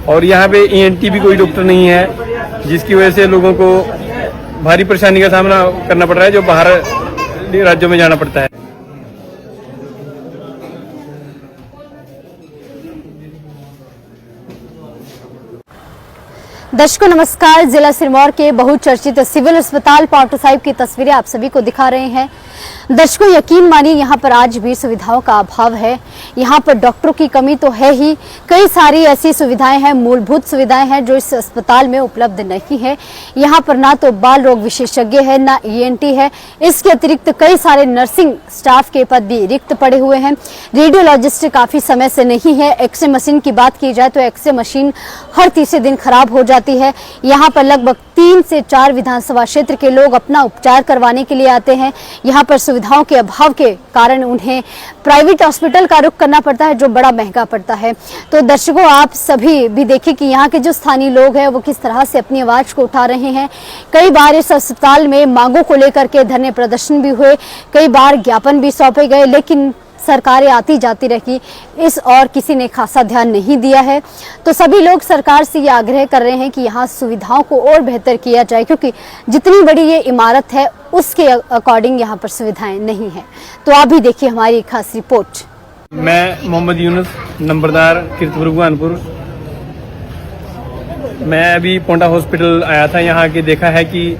और यहाँ पे ईएनटी भी कोई डॉक्टर नहीं है, जिसकी वजह से लोगों को भारी परेशानी का सामना करना पड़ रहा है, जो बाहर राज्यों में जाना पड़ता है। दर्शकों नमस्कार। जिला सिरमौर के बहुचर्चित सिविल अस्पताल पांवटा साहिब की तस्वीरें आप सभी को दिखा रहे हैं। दर्शकों यकीन मानिए यहाँ पर आज भी सुविधाओं का अभाव है। यहाँ पर डॉक्टरों की कमी तो है ही, कई सारी ऐसी सुविधाएं हैं, मूलभूत सुविधाएं हैं जो इस अस्पताल में उपलब्ध नहीं है। यहाँ पर ना तो बाल रोग विशेषज्ञ है, ना ईएनटी है। इसके अतिरिक्त कई सारे नर्सिंग स्टाफ के पद भी रिक्त पड़े हुए हैं। रेडियोलॉजिस्ट काफी समय से नहीं है। एक्सरे मशीन की बात की जाए तो एक्सरे मशीन हर तीसरे दिन खराब हो जाती है। यहाँ पर लगभग 3 से 4 विधानसभा क्षेत्र के लोग अपना उपचार करवाने के लिए आते हैं। यहाँ पर सुविधाओं के अभाव के कारण उन्हें प्राइवेट हॉस्पिटल का रुख करना पड़ता है, जो बड़ा महंगा पड़ता है। तो दर्शकों आप सभी भी देखिए कि यहाँ के जो स्थानीय लोग हैं वो किस तरह से अपनी आवाज को उठा रहे हैं। कई बार इस अस्पताल में मांगों को लेकर के धरने प्रदर्शन भी हुए, कई बार ज्ञापन भी सौंपे गए, लेकिन सरकारें आती जाती रही, इस और किसी ने खासा ध्यान नहीं दिया है। तो सभी लोग सरकार से ये आग्रह कर रहे हैं कि यहाँ सुविधाओं को और बेहतर किया जाए, क्योंकि जितनी बड़ी ये इमारत है उसके अकॉर्डिंग यहाँ पर सुविधाएं नहीं है। तो आप भी देखिए हमारी खास रिपोर्ट। मैं मोहम्मद यूनुस, नंबरदार कीर्तपुर भगवानपुर। मैं अभी पांवटा हॉस्पिटल आया था। यहाँ के देखा है कि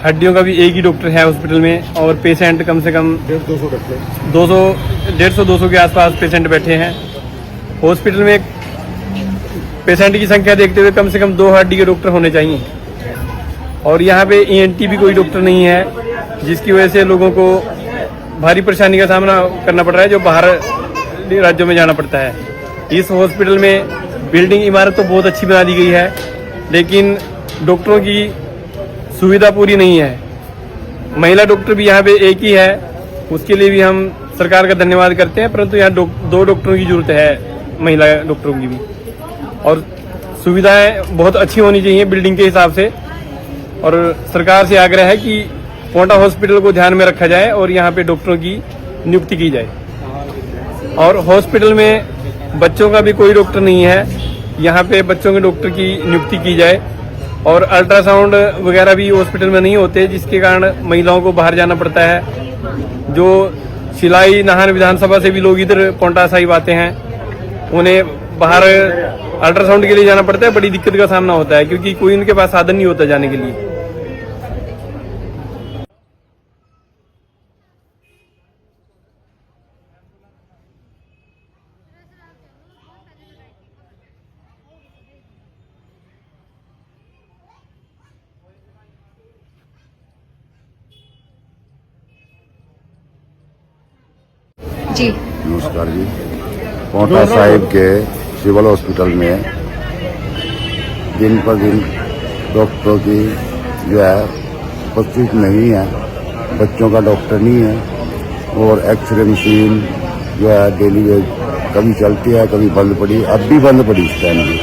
हड्डियों का भी एक ही डॉक्टर है हॉस्पिटल में, और पेशेंट कम से कम 150-200 के आसपास पेशेंट बैठे हैं हॉस्पिटल में। पेशेंट की संख्या देखते हुए कम से कम 2 हड्डी के डॉक्टर होने चाहिए, और यहाँ पे ईएनटी भी कोई डॉक्टर नहीं है, जिसकी वजह से लोगों को भारी परेशानी का सामना करना पड़ रहा है, जो बाहर राज्यों में जाना पड़ता है। इस हॉस्पिटल में बिल्डिंग इमारत तो बहुत अच्छी बना दी गई है, लेकिन डॉक्टरों की सुविधा पूरी नहीं है। महिला डॉक्टर भी यहाँ पे एक ही है, उसके लिए भी हम सरकार का धन्यवाद करते हैं, परंतु यहाँ 2 डॉक्टरों की जरूरत है, महिला डॉक्टरों की भी। और सुविधाएं बहुत अच्छी होनी चाहिए बिल्डिंग के हिसाब से, और सरकार से आग्रह है कि पांवटा हॉस्पिटल को ध्यान में रखा जाए और यहाँ पे डॉक्टरों की नियुक्ति की जाए। और हॉस्पिटल में बच्चों का भी कोई डॉक्टर नहीं है, यहाँ पे बच्चों के डॉक्टर की नियुक्ति की जाए। और अल्ट्रासाउंड वगैरह भी हॉस्पिटल में नहीं होते, जिसके कारण महिलाओं को बाहर जाना पड़ता है। जो शिलाई नाहन विधानसभा से भी लोग इधर पांवटा साहिब आते हैं, उन्हें बाहर अल्ट्रासाउंड के लिए जाना पड़ता है। बड़ी दिक्कत का सामना होता है, क्योंकि कोई उनके पास साधन नहीं होता जाने के लिए। जी नमस्कार जी। पांवटा साहिब के सिविल हॉस्पिटल में दिन पर दिन डॉक्टरों की जो है उपस्थित नहीं है, बच्चों का डॉक्टर नहीं है, और एक्सरे मशीन जो है डेली वेज कभी चलती है कभी बंद पड़ी, अब भी बंद पड़ी इस टाइम भी।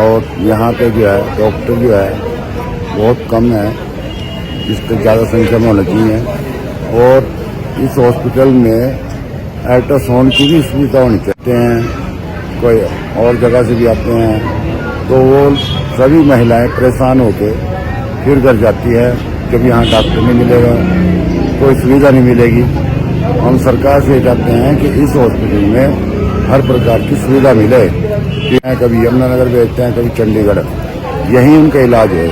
और यहाँ पे जो है डॉक्टर जो है बहुत कम है, जिससे ज़्यादा संख्या में होना चाहिए। और इस हॉस्पिटल में अल्ट्रासाउंड की भी सुविधा होनी चाहिए। कोई और जगह से भी आते हैं तो वो सभी महिलाएं परेशान होकर फिर घर जाती है, जब यहाँ डॉक्टर नहीं मिलेगा, कोई सुविधा नहीं मिलेगी। हम सरकार से चाहते हैं कि इस हॉस्पिटल में हर प्रकार की सुविधा मिले। कभी यमुनानगर भेजते हैं, कभी चंडीगढ़, यही उनका इलाज है।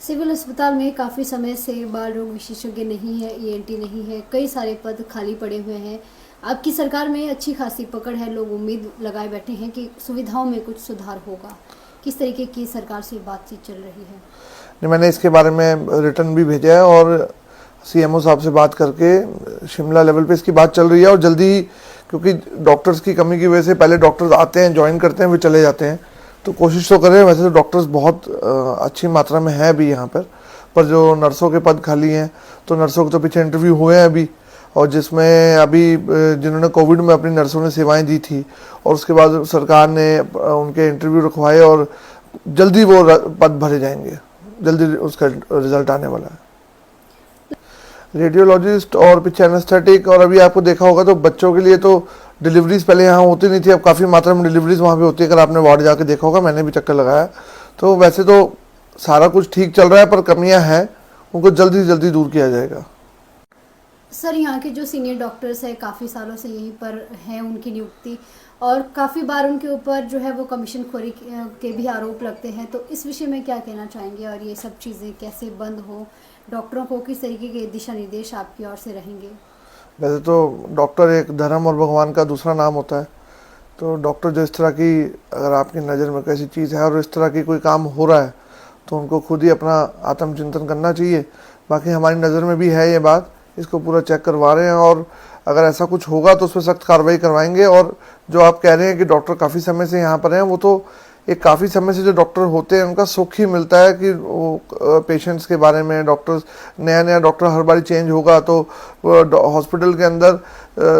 सिविल अस्पताल में काफ़ी समय से बाल रोग विशेषज्ञ नहीं है, ईएनटी नहीं है, कई सारे पद खाली पड़े हुए हैं। आपकी सरकार में अच्छी खासी पकड़ है, लोग उम्मीद लगाए बैठे हैं कि सुविधाओं में कुछ सुधार होगा। किस तरीके की सरकार से बातचीत चल रही है? नहीं, मैंने इसके बारे में रिटर्न भी भेजा है, और सीएमओ साहब से बात करके शिमला लेवल पे इसकी बात चल रही है। और जल्दी, क्योंकि डॉक्टर्स की कमी की वजह से पहले डॉक्टर्स आते हैं, ज्वाइन करते हैं, फिर चले जाते हैं, तो कोशिश तो करें। वैसे तो डॉक्टर्स बहुत अच्छी मात्रा में है भी यहाँ पर जो नर्सों के पद खाली हैं, तो नर्सों के तो पीछे इंटरव्यू हुए हैं अभी, और जिसमें अभी जिन्होंने कोविड में अपनी नर्सों ने सेवाएं दी थी, और उसके बाद सरकार ने उनके इंटरव्यू रखवाए, और जल्दी वो पद भरे जाएंगे, जल्दी उसका रिजल्ट आने वाला है। रेडियोलॉजिस्ट और पीछे एनेस्थेटिक, और अभी आपको देखा होगा तो बच्चों के लिए तो डिलीवरीज पहले यहाँ होती नहीं थी, अब काफ़ी मात्रा में डिलीवरीज वहाँ पे होती है। अगर आपने वार्ड जाके देखा होगा, मैंने भी चक्कर लगाया। तो वैसे तो सारा कुछ ठीक चल रहा है, पर कमियां हैं, उनको जल्दी से जल्दी दूर किया जाएगा। सर, यहाँ के जो सीनियर डॉक्टर्स हैं काफ़ी सालों से यहीं पर हैं, उनकी नियुक्ति, और काफ़ी बार उनके ऊपर जो है वो कमीशन खोरी के भी आरोप लगते हैं, तो इस विषय में क्या कहना चाहेंगे और ये सब चीज़ें कैसे बंद हो, डॉक्टरों को किस तरीके के दिशा निर्देश आपकी ओर से रहेंगे? वैसे तो डॉक्टर एक धर्म और भगवान का दूसरा नाम होता है। तो डॉक्टर जो इस तरह की, अगर आपकी नज़र में कैसी चीज़ है और इस तरह की कोई काम हो रहा है, तो उनको खुद ही अपना आत्मचिंतन करना चाहिए। बाकी हमारी नज़र में भी है ये बात, इसको पूरा चेक करवा रहे हैं, और अगर ऐसा कुछ होगा तो उस पर सख्त कार्रवाई करवाएंगे। और जो आप कह रहे हैं कि डॉक्टर काफ़ी समय से यहाँ पर हैं, वो तो एक काफ़ी समय से जो डॉक्टर होते हैं उनका सुख ही मिलता है कि वो पेशेंट्स के बारे में, डॉक्टर्स, नया डॉक्टर हर बार चेंज होगा तो हॉस्पिटल के अंदर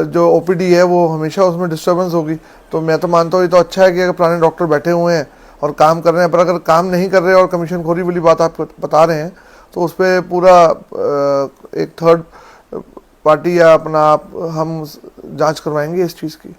जो ओपीडी है वो हमेशा उसमें डिस्टर्बेंस होगी। तो मैं तो मानता हूँ ये तो अच्छा है कि अगर पुराने डॉक्टर बैठे हुए हैं और काम कर रहे हैं, पर अगर काम नहीं कर रहे और कमीशन खोरी वाली बात आप बता रहे हैं, तो उस पर पूरा एक थर्ड पार्टी या अपना आप हम जांच करवाएंगे इस चीज़ की।